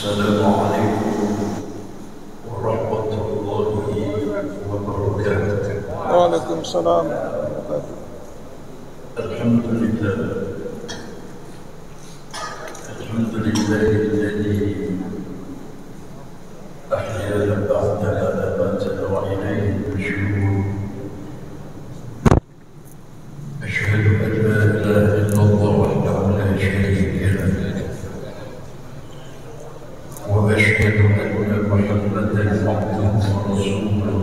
Assalamualaikum warahmatullahi wabarakatuh. Waalaikumsalam warahmatullahi wabarakatuh. Alhamdulillah. Alhamdulillahilladzi ahyana ba'da ma amatana wa ilayhi nusyur. Asyhadu an la ilaha illallah wahdahu la syarika lah. وأشهد أن محمدًا عبده ورسوله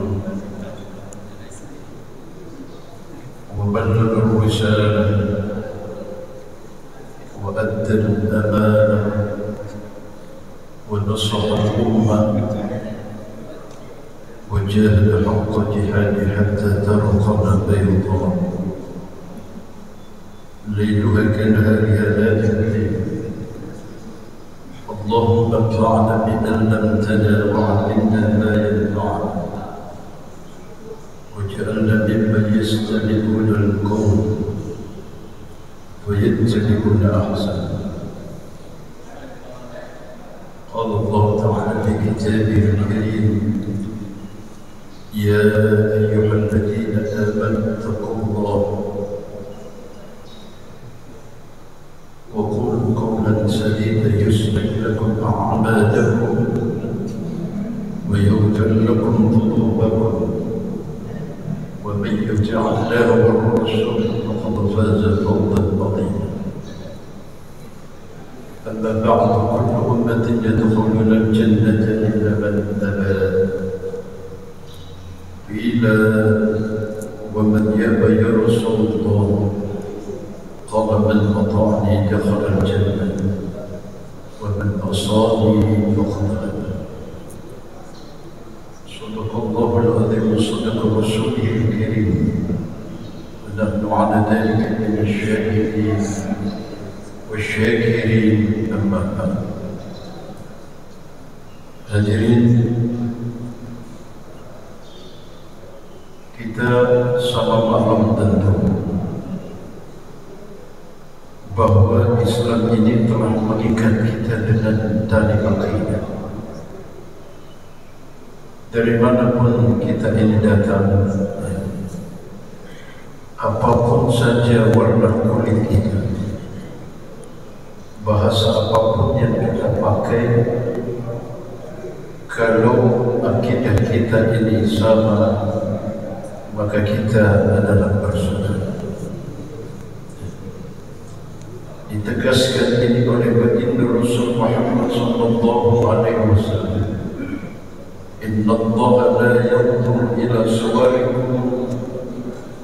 وبلغ الرسالة وأدى الأمانة ونصح الأمة وجاهد حق جهاده حتى ترقى بيضاء ليلها كنهارها لا تبلي. اللهم انفعنا بما علمتنا وعلمنا ما ينفعنا واجعلنا ممن يستمعون القول ويتبعون احسنه. قال الله تعالى في كتابه الكريم: يا ايها الذين امنوا اتقوا الله وقولوا قولا سديدا يصلح لكم أعمالكم ويغفر لكم ذنوبكم ومن يطع الله والرسول فقد فاز فوزا عظيما. أما بعد، كل أمة يدخلون الجنة إلا من أبى. قيل: ومن يأبى يا رسول الله؟ قال: من أطاعني دخل الجنة ومن عصاني فقد أبى. صدق الله العظيم وصدق رسوله الكريم، ونحن على ذلك من الشاهدين والشاكرين. أما بعد، hadirin, kita sama malam tentu bahwa Islam ini telah mengikat kita dengan tali akidah. Dari manapun kita ini datang, apapun saja warna kulit kita, bahasa apapun yang kita pakai, kalau akidah kita ini sama, maka kita adalah bersaudara. Ditegaskan ini oleh baginda Rasul Muhammad sallallahu alaihi wasallam: Inna Allah la yanzuru ila suwarikum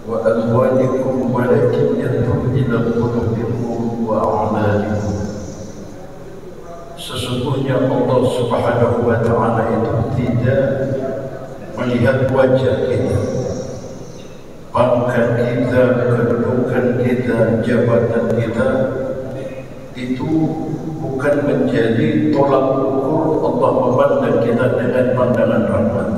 wa amwalikum walakin yanzuru ila qulubikum wa a'malikum. Sesungguhnya Allah Subhanahu wa taala itu tidak melihat wajah kita, pangkat kita, kedudukan kita, jabatan kita. Itu bukan menjadi tolak ukur Allah memandang kita dengan pandangan rahmat.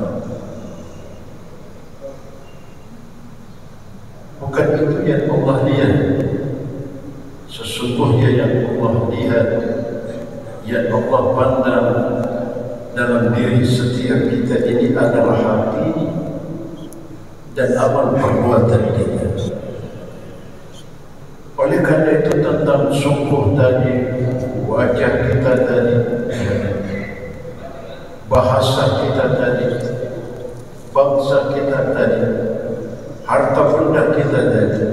Bukan itu yang Allah lihat. Sesungguhnya yang Allah lihat, yang Allah pandang dalam diri setiap kita ini adalah hati dan amal perbuatan kita. Oleh karena itu, tentang sungguh tadi, wajah kita tadi, bahasa kita tadi, bangsa kita tadi, harta benda kita tadi,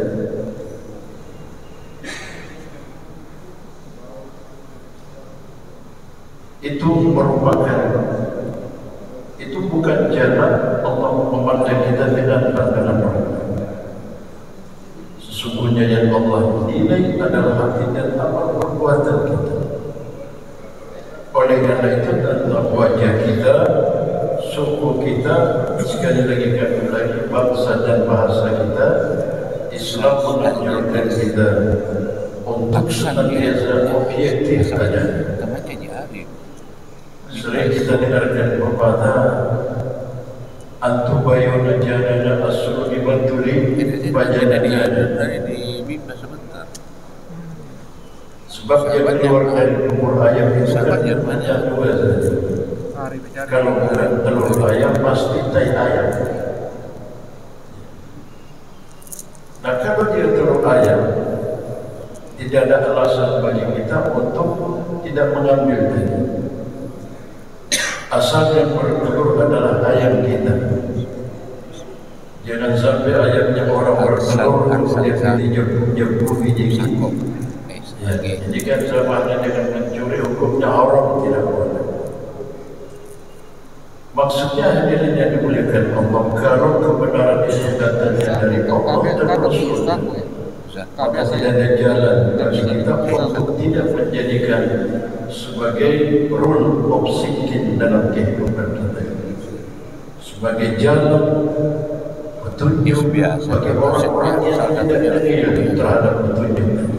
itu merupakan, itu bukan jalan Allah memandang kita dengan pandangan rahmat. Sesungguhnya yang Allah nilai adalah hati dan amal perbuatan kita. Oleh karena itu, tentang wajah kita, suku kita, sekali lagi kami ulangi, bangsa dan bahasa kita, Islam menganjurkan kita untuk senantiasa objektif saja. Sering kita dengarkan pepatah, antu bayuna janana asru ibantuli bajana diada. Dari di Bimba sebentar. Sebab yang keluar dari kubur ayam itu kan hanya dua saja. Kalau bukan telur ayam pasti tai ayam. Nah kalau dia telur ayam, tidak ada alasan bagi kita untuk tidak mengambil tadi. Asal yang bertelur adalah ayam kita. Jangan sampai ayamnya orang bertelur kemudian dijemput biji. Ya, jadi kan sama dengan mencuri hukumnya haram, tidak boleh. Maksudnya hadirin yang dimuliakan Allah, kalau kebenaran itu datangnya dari Allah dan Rasul, maka tidak ada jalan bagi kita untuk tidak menjadikan sebagai rule of thinking dalam kehidupan kita, sebagai jalan petunjuk bagi orang-orang yang tidak ilmu terhadap petunjuk.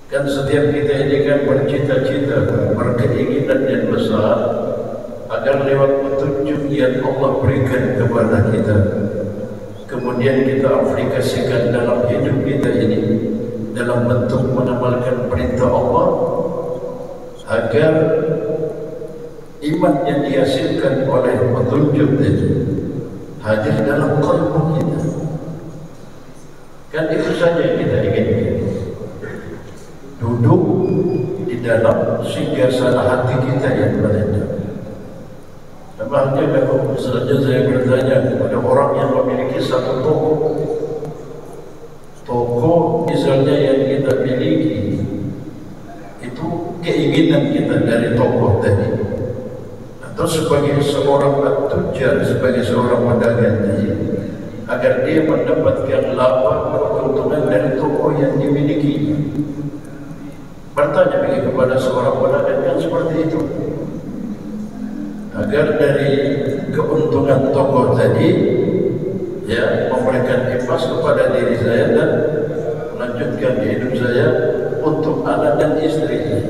Kan setiap kita ini kan bercita-cita, berkeinginan yang besar agar lewat petunjuk yang Allah berikan kepada kita, kemudian kita aplikasikan dalam hidup kita ini dalam bentuk mengamalkan perintah Allah, agar iman yang dihasilkan oleh petunjuk itu hadir dalam qalbu kita. Kan itu saja yang kita inginkan, duduk di dalam singgasana hati kita yang menendang. Namanya kalau misalnya saya bertanya kepada orang yang memiliki satu toko misalnya yang kita miliki, itu keinginan kita dari toko tadi, atau sebagai seorang tujar, sebagai seorang pedagang tadi, agar dia mendapatkan laba keuntungan dari toko yang dimiliki. Bertanya bagi kepada seorang pedagang yang seperti itu, agar dari keuntungan toko tadi, ya, memberikan imbas kepada diri saya dan melanjutkan hidup saya untuk anak dan istri.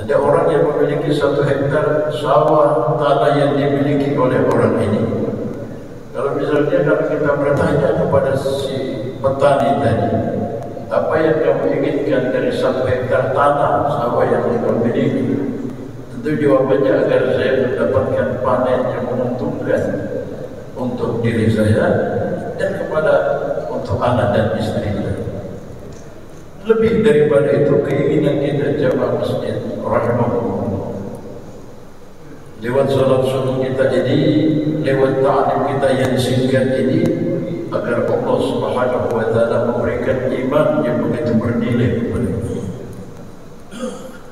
Ada orang yang memiliki 1 hektar sawah tanah yang dimiliki oleh orang ini. Kalau misalnya kalau kita bertanya kepada si petani tadi, apa yang kamu inginkan dari 1 hektar tanah sawah yang kamu miliki? Tentu jawabannya agar saya mendapatkan panen yang menguntungkan untuk diri saya dan untuk anak dan istri kita. Lebih daripada itu keinginan kita jamaah masjid rahimahullah, lewat salat subuh kita ini, lewat ta'lim kita yang singkat ini, agar Allah Subhanahu wa ta'ala memberikan iman yang begitu bernilai kepada kita.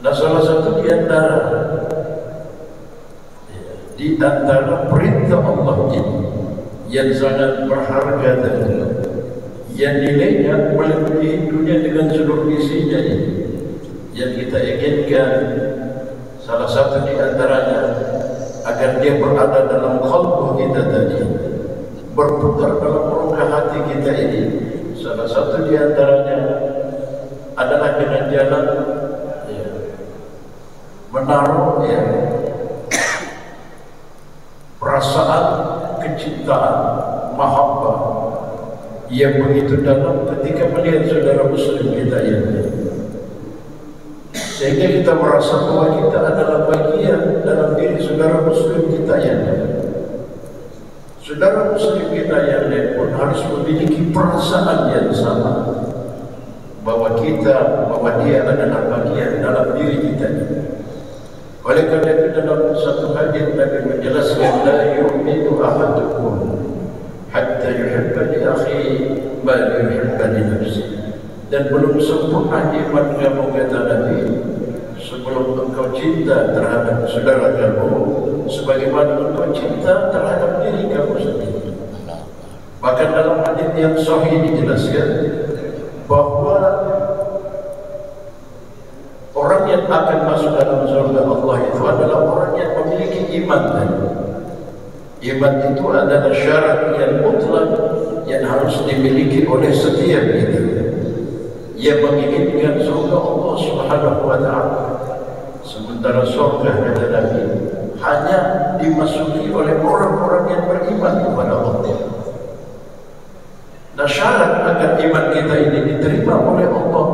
Nah, salah satu di antara perintah Allah ini yang sangat berharga dan yang nilainya meliputi dunia dengan seluruh isinya ini, yang kita inginkan, salah satu di antaranya agar dia berada dalam qalbu kita tadi, berputar dalam rongga hati kita ini. Salah satu di antaranya adalah dengan jalan menaruh perasaan kecintaan, mahabbah yang begitu dalam ketika melihat saudara muslim kita ini, sehingga kita merasa bahwa kita adalah bagian dalam diri saudara muslim kita yang lain. Saudara muslim kita yang lain pun harus memiliki perasaan yang sama bahwa dia adalah bagian dalam diri kita. Oleh karena itu dalam satu hadis Nabi menjelaskan, la yu'minu ahadukum hatta yuhibba li akhihi ma yuhibba li nafsihi. Dan belum sempurna iman kamu, kata Nabi, sebelum engkau cinta terhadap saudara kamu sebagaimana engkau cinta terhadap diri kamu sendiri. Bahkan dalam hadis yang sahih dijelaskan bahwa orang yang akan masuk dalam surga Allah itu adalah orang yang memiliki iman. Iman itu adalah syarat yang mutlak yang harus dimiliki oleh setiap kita yang menginginkan surga Allah Subhanahu wa ta'ala. Sementara surga, kata Nabi, hanya dimasuki oleh orang-orang yang beriman kepada Allah. Nah, syarat agar iman kita ini diterima oleh Allah?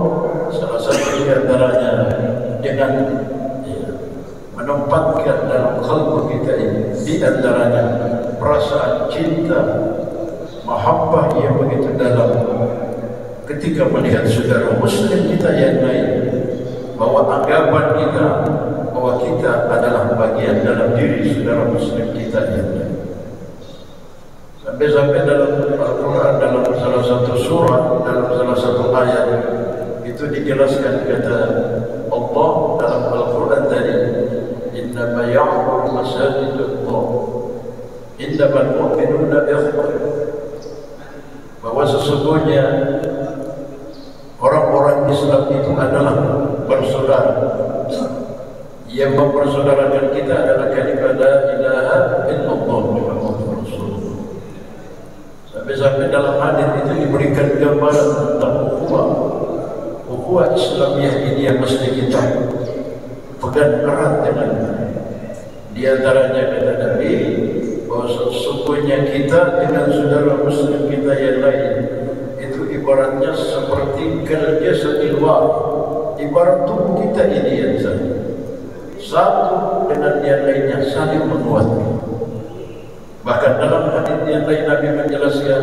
Salah satu di antaranya dengan menempatkan dalam kalbu kita ini di antaranya perasaan cinta, mahabbah yang begitu dalam ketika melihat saudara muslim kita yang lain, bahwa anggapan kita bahwa kita adalah bagian dalam diri saudara muslim kita yang lain. Sampai-sampai dalam Al-Quran, dalam salah satu surah, dalam salah satu ayat itu dijelaskan, kata Allah dalam Al-Quran tadi, innama ya'muru masajidallah innamal mu'minuna ikhwah, bahwa sesungguhnya orang-orang Islam itu adalah bersaudara. Yang mempersaudarakan kita adalah kalimat la ilaha illallah Muhammadur Rasulullah. Sampai-sampai dalam hadis itu diberikan gambaran tentang ukhuwah Islamiyah ini yang mesti kita pegang erat dengan. Di antaranya kata Nabi bahwa sesungguhnya kita dengan saudara muslim kita yang lain itu ibaratnya seperti kaljasadil wahid, ibarat tubuh kita ini yang satu dengan yang lainnya saling menguatkan. Bahkan dalam hadis yang lain Nabi menjelaskan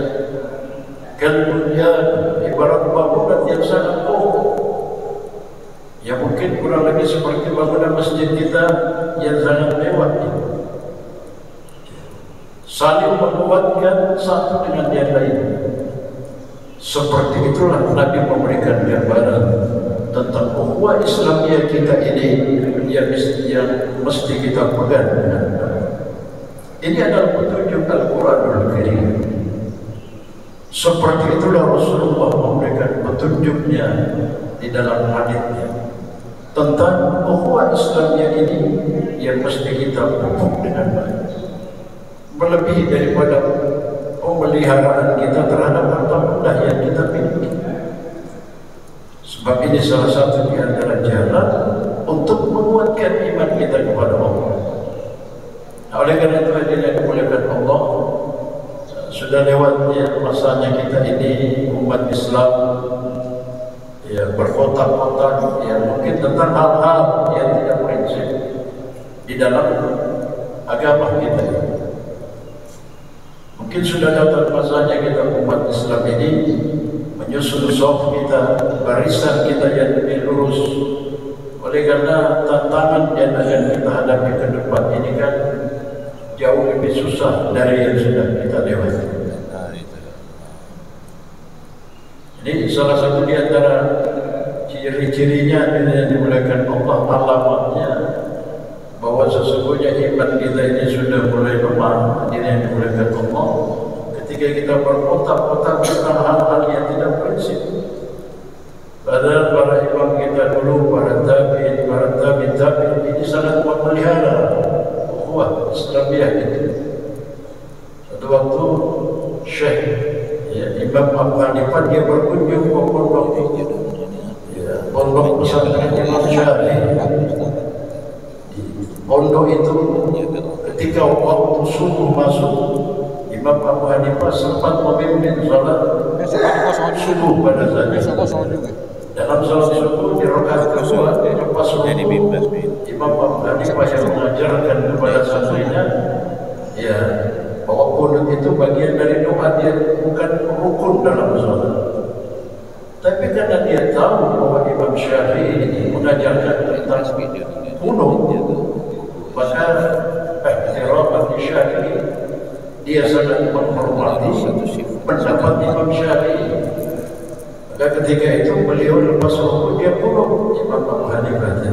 kalbunya ibarat bangunan yang sangat kokoh, ya mungkin kurang lebih seperti bangunan masjid kita yang sangat mewah ini, saling menguatkan satu dengan yang lain. Seperti itulah Nabi memberikan gambaran tentang ukhuwah Islamiyah kita ini yang mesti kita pegang. Ini adalah petunjuk Al-Quranul Karim. Seperti itulah Rasulullah memberikan petunjuknya di dalam hadisnya tentang ukhuwah Islamiyah ini yang mesti kita pupuk dengan baik, melebihi daripada pemeliharaan kita terhadap harta benda yang kita miliki. Sebab ini salah satu di antara jalan untuk menguatkan iman kita kepada Allah. Nah, oleh karena itu yang dimuliakan Allah, sudah lewatnya masanya kita ini umat Islam ya berkotak-kotak yang mungkin tentang hal-hal yang tidak prinsip di dalam agama kita. Mungkin sudah datang masanya kita umat Islam ini menyusun shaf kita, barisan kita yang lebih lurus. Oleh karena tantangan yang akan kita hadapi ke depan ini kan jauh lebih susah dari yang sudah kita lewati. Ini salah satu di antara ciri-cirinya yang dimuliakan Allah, alamatnya bahwa sesungguhnya iman kita ini sudah mulai lemah. Ini yang dimuliakan Allah ketika kita berkotak-kotak tentang hal-hal yang tidak prinsip. Padahal para imam kita dulu, para tabi'in, para tabi'in ini sangat memelihara ukhuwah Islamiyah itu. Satu waktu Syekh Imam Abu Hanifah dia berkunjung ke pondok pondok pesantren Imam Syafi'i. Pondok itu ketika waktu subuh masuk, Imam Abu Hanifah sempat memimpin salat subuh pada saat itu. Dalam salat subuh di rakaat kedua lepas subuh, Imam Abu Hanifah yang mengajarkan kepada santrinya ya bahwa qunut itu bagian dari doa, dia bukan rukun dalam salat. Tapi karena dia tahu bahwa Imam Syafi'i ini mengajarkan tentang qunut, maka ihtiraman Syafi'i, dia sangat menghormati pendapat Imam Syafi'i. Maka ketika itu beliau lepas rukun dia qunut, Imam Abu Hanifah.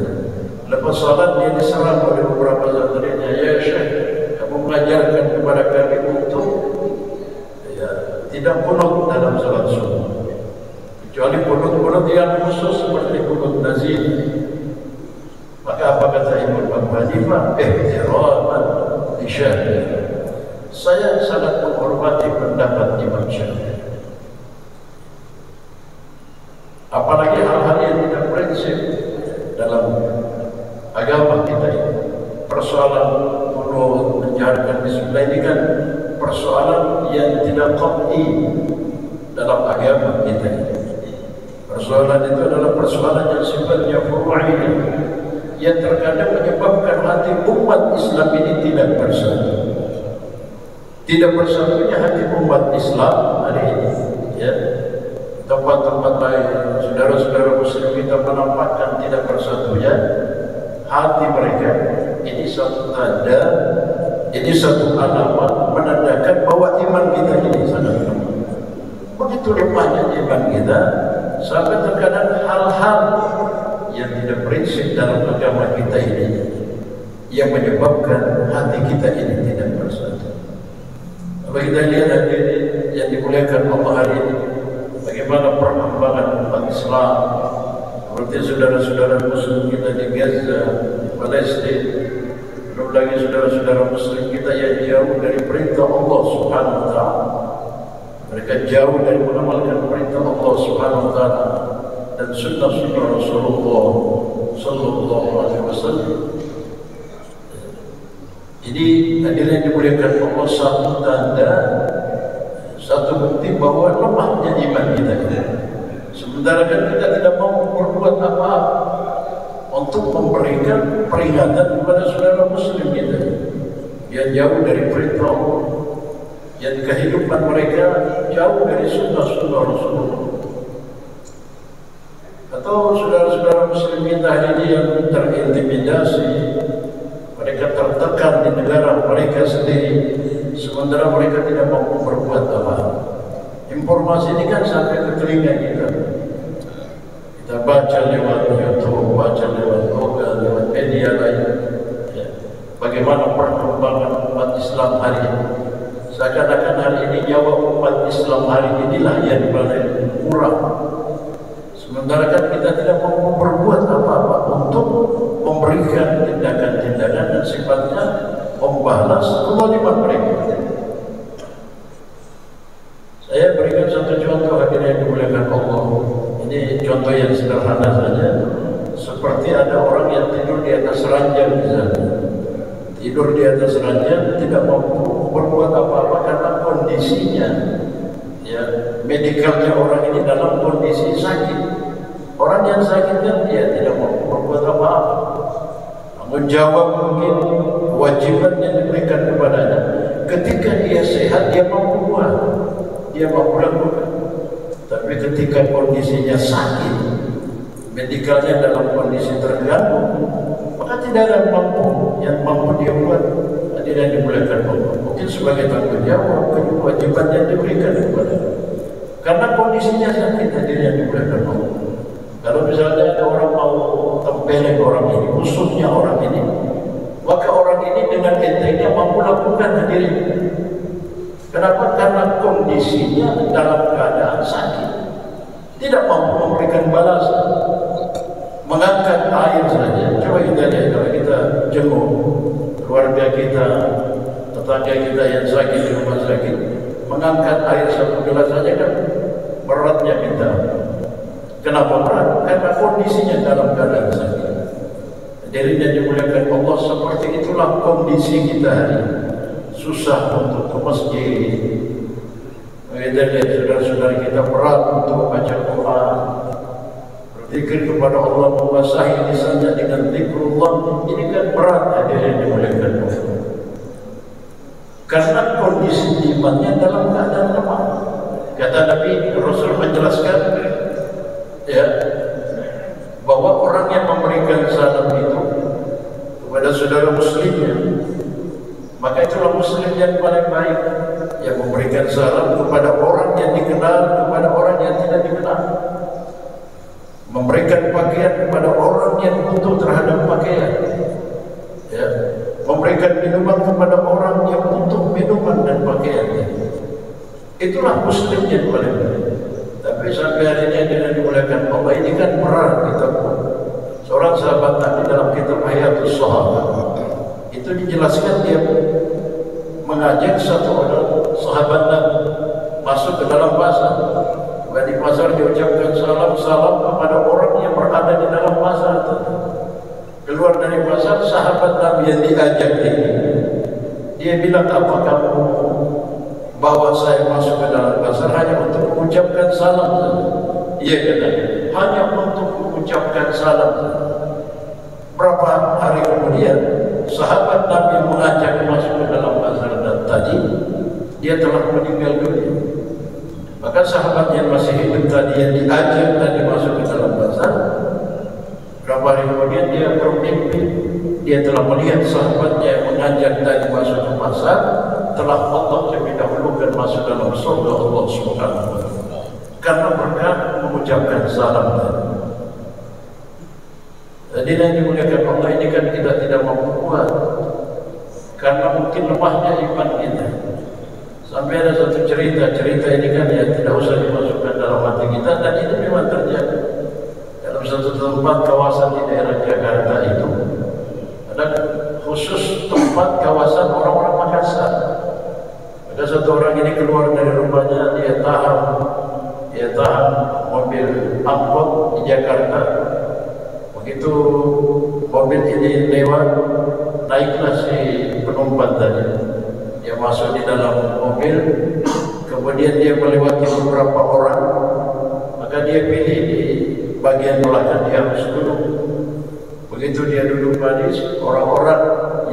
Lepas salat dia diserang oleh beberapa santrinya, ya Syekh, kamu mengajarkan kepada kami untuk tidak qunut dalam salat subuh, kecuali qunut yang khusus seperti qunut nazil. Maka apa kata Imam Abu Hanifah? Ihtiraman li Syafi'i, saya sangat menghormati pendapat Imam Syafi'i. Apalagi hal-hal yang tidak prinsip dalam agama kita ini. Persoalan menjaharkan bismillah ini kan persoalan yang tidak qat'i, dalam agama kita ini. Persoalan itu adalah persoalan yang sifatnya furu'iyah, yang terkadang menyebabkan hati umat Islam ini tidak bersatu. Tidak bersatunya hati umat Islam hari ini, ya. Tempat-tempat lain, saudara-saudara muslim kita menampakkan tidak bersatunya hati mereka. Ini satu tanda, ini satu alamat menandakan bahwa iman kita ini sangat lemah. Begitu lemahnya iman kita, sampai terkadang hal-hal yang tidak prinsip dalam agama kita ini yang menyebabkan hati kita ini tidak bersatu. Kalau kita lihat hadirin yang dimuliakan Allah hari ini, bagaimana perkembangan umat Islam, seperti saudara-saudara muslim kita di Gaza, di Palestina, belum lagi saudara-saudara muslim kita yang jauh dari perintah Allah Subhanahu wa Ta'ala. Mereka jauh dari mengamalkan perintah Allah Subhanahu wa Ta'ala dan sunnah-sunnah Rasulullah Sallallahu Alaihi Wasallam. Ini hadirin dimuliakan Allah, satu tanda, satu bukti bahwa lemahnya iman kita. Sementara kan kita tidak mau berbuat apa-apa untuk memberikan peringatan kepada saudara muslim kita yang jauh dari perintah Allah, yang kehidupan mereka jauh dari sunnah-sunnah Rasulullah. Atau saudara-saudara muslim kita hari ini yang terintimidasi, mereka tertekan di negara mereka sendiri, sementara mereka tidak mampu berbuat apa. Informasi ini kan sampai ke telinga kita. Kita baca lewat YouTube, baca lewat blog, lewat media lain, ya. Bagaimana perkembangan umat Islam hari ini. Seakan-akan hari ini nyawa umat Islam hari inilah yang paling murah. Sementara kan kita tidak mampu berbuat apa-apa untuk memberikan tindakan-tindakan dan sifatnya membalas kezaliman mereka. Saya berikan satu contoh hadirin yang dimuliakan Allah. Ini contoh yang sederhana saja. Seperti ada orang yang tidur di atas ranjang misalnya. Tidur di atas ranjang, tidak mampu berbuat apa-apa karena kondisinya, ya, medikalnya orang ini dalam kondisi sakit. Orang yang sakit kan dia tidak mampu berbuat apa-apa. Namun jawab mungkin kewajiban yang diberikan kepadanya. Ketika dia sehat, dia mampu buat, dia mampu lakukan. Tapi ketika kondisinya sakit, medikalnya dalam kondisi terganggu, maka tidak ada mampu yang mampu dia buat. Tidak dimuliakan Allah. Mungkin sebagai tanggung jawab kewajiban yang diberikan kepada. Karena kondisinya sakit, hadir yang dimuliakan Allah. Kalau misalnya ada orang mau tempeleng orang ini, musuhnya orang ini, maka orang ini dengan entengnya mampu lakukan hadirin. Kenapa? Karena kondisinya dalam keadaan sakit, tidak mampu memberikan balasan. Mengangkat air saja. Coba kita lihat, kalau kita jenguk keluarga kita, tetangga kita yang sakit di rumah sakit, mengangkat air satu gelas saja kan beratnya kita. Kenapa berat? Karena kondisinya dalam keadaan sakit. Jadi yang dimuliakan Allah, seperti itulah kondisi kita hari ini. Susah untuk ke masjid. Kita lihat saudara-saudara kita berat untuk baca Quran, berzikir kepada Allah, membasahi lisannya dengan zikrullah. Ini kan berat, hadirin yang dimuliakan Allah. Karena kondisi imannya dalam keadaan lemah. Kata Nabi Rasul menjelaskan, ya, bahwa orang yang memberikan salam itu kepada saudara muslimnya, maka itulah muslim yang paling baik, yang memberikan salam kepada orang yang dikenal, kepada orang yang tidak dikenal, memberikan pakaian kepada orang yang butuh terhadap pakaian, ya, memberikan minuman kepada orang yang butuh minuman dan pakaiannya. Itulah muslim yang paling baik. Tapi sampai hari ini dengan dimuliakan Allah, ini kan berat kita buat. Seorang sahabat Nabi dalam kitab Hayatus Sahabat itu dijelaskan, dia mengajak satu orang sahabat Nabi masuk ke dalam pasar. Di pasar diucapkan salam kepada orang yang berada di dalam pasar. Keluar dari pasar, sahabat Nabi yang diajak ini, dia bilang, apa kamu bawa saya masuk ke dalam pasar hanya untuk mengucapkan salam saja. Ia kata, hanya untuk mengucapkan salam saja. Berapa hari kemudian, sahabat Nabi mengajak masuk ke dalam bazar dan tadi dia telah meninggal dunia. Maka sahabat yang masih hidup tadi yang diajak tadi masuk ke dalam bazar, berapa hari kemudian dia bermimpi, dia telah melihat sahabatnya yang mengajak tadi masuk ke pasar telah Allah lebih dahulukan masuk dalam surga Allah Subhanahu wa Ta'ala karena mereka mengucapkan salam tadi. Jadi yang dimuliakan Allah ini kan kita tidak mampu buat karena mungkin lemahnya iman kita. Sampai ada satu cerita ini kan ya tidak usah dimasukkan dalam hati kita, dan itu memang terjadi. Dalam satu tempat kawasan di daerah Jakarta itu ada khusus tempat kawasan orang-orang Makassar. Ada satu orang ini keluar dari rumahnya, dia tahan mobil angkot di Jakarta. Begitu mobil ini lewat, naiklah si penumpang tadi. Dia masuk di dalam mobil, kemudian dia melewati beberapa orang, maka dia pilih di bagian belakang, dia harus duduk. Begitu dia duduk manis, orang-orang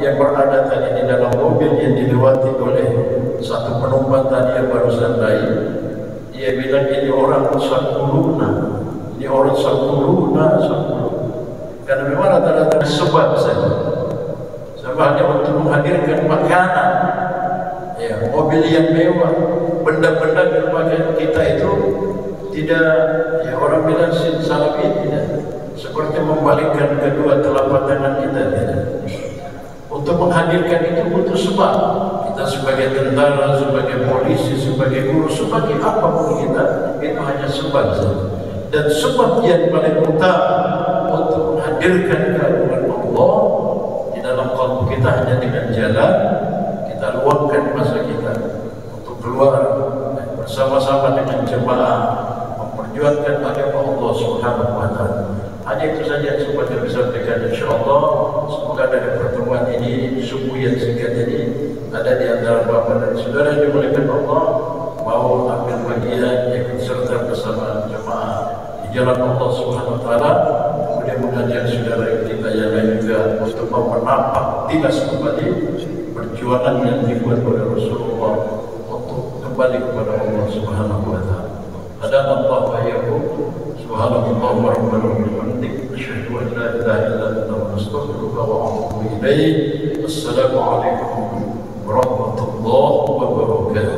yang berada tadi di dalam mobil yang dilewati oleh satu penumpang tadi yang barusan naik, dia bilang ini orang sakuluna, ini orang sakuluna. Karena memang rata-rata sebab saja, sebabnya untuk menghadirkan makanan, ya, mobil yang mewah, benda-benda di rumah kita itu tidak, ya orang bilang salafi tidak, seperti membalikkan kedua telapak tangan kita tidak. Untuk menghadirkan itu butuh sebab. Kita sebagai tentara, sebagai polisi, sebagai guru, sebagai apapun kita, itu hanya sebab saja. Dan sebab yang paling utama untuk menghadirkan keagungan Allah di dalam kalbu kita hanya dengan jalan kita luangkan masa kita untuk keluar bersama-sama dengan jemaah memperjuangkan agama Allah Subhanahu wa Ta'ala. Hanya itu saja yang sempat saya bisa berikan, insyaallah. Semoga dari pertemuan ini, subuh yang singkat ini, ada di antara bapak dan saudara yang dimuliakan Allah mau ambil bagian ikut serta bersama jemaah di jalan Allah Subhanahu wa Ta'ala. Kemudian mengajak saudara kita yang lain juga untuk menapak tilas kembali perjuangan yang dibuat oleh Rasulullah untuk kembali kepada Allah Subhanahu wa Ta'ala. Hadanallah wa iyyakum. Subhanallah wa bihamdihi, asyhadu an la ilaha illa anta, astaghfiruka wa atubu ilaik. Assalamualaikum warahmatullahi wabarakatuh.